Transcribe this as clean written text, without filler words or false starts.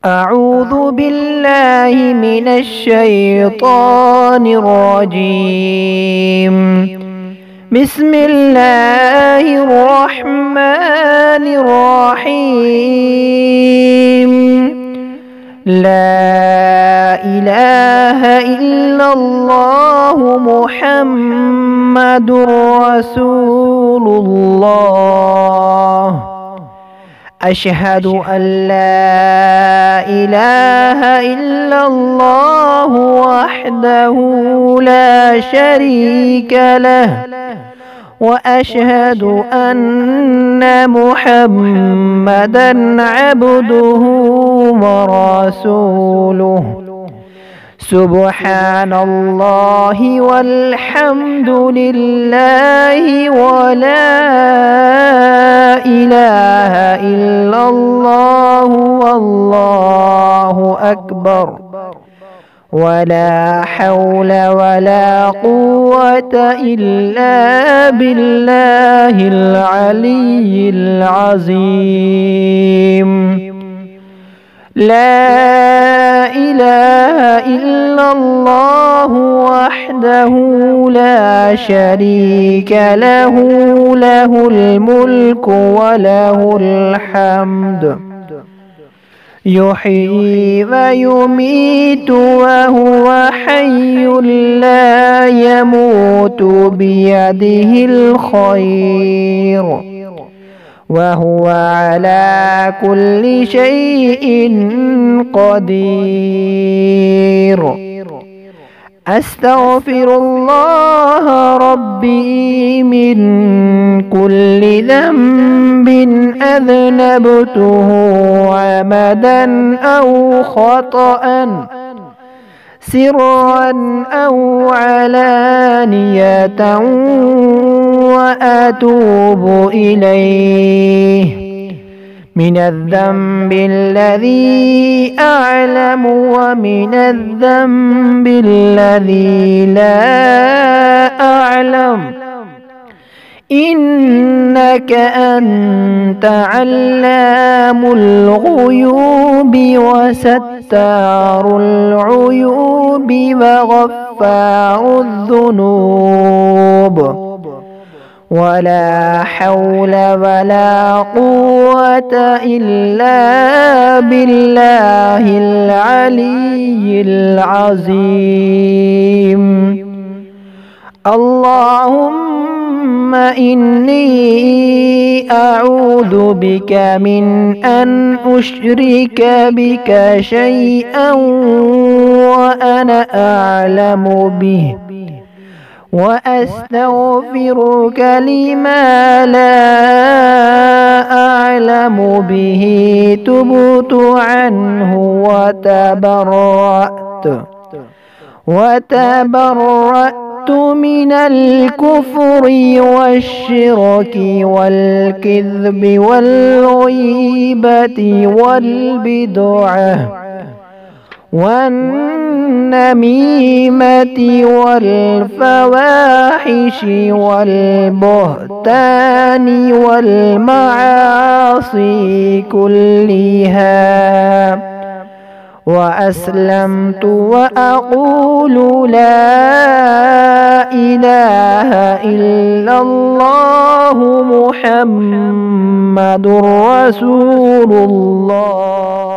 أعوذ بالله من الشيطان الرجيم. بسم الله الرحمن الرحيم. لا إله إلا الله محمد رسول الله. أشهد أن لا إله إلا الله وحده لا شريك له، وأشهد أن محمدًا عبده ورسوله. سبحان الله والحمد لله ولا إله إلا الله والله أكبر، ولا حول ولا قوة إلا بالله العلي العظيم. لا إله إلا الله وحده لا شريك له، له الملك وله الحمد، يحيي ويميت وهو حي لا يموت، بيده الخير وهو على كل شيء قدير. أستغفر الله ربي من كل ذنب أذنبته عمدا أو خطأ، سرا أو علانية، وأتوب إليه من الذنب الذي أعلم ومن الذنب الذي لا أعلم، إنك أنت علام الغيوب وستار العيوب وغفار الذنوب. ولا حول ولا قوة إلا بالله العلي العظيم. اللهم إني أعوذ بك من أن أشرك بك شيئا وأنا أعلم به، وأستغفرك لما لا أعلم به تبت عنه وتبرأت من الكفر والشرك والكذب والغيبة والبدعة والنميمة والفواحش والبهتان والمعاصي كلها. وأسلمت وأقول لا إله إلا الله محمد رسول الله.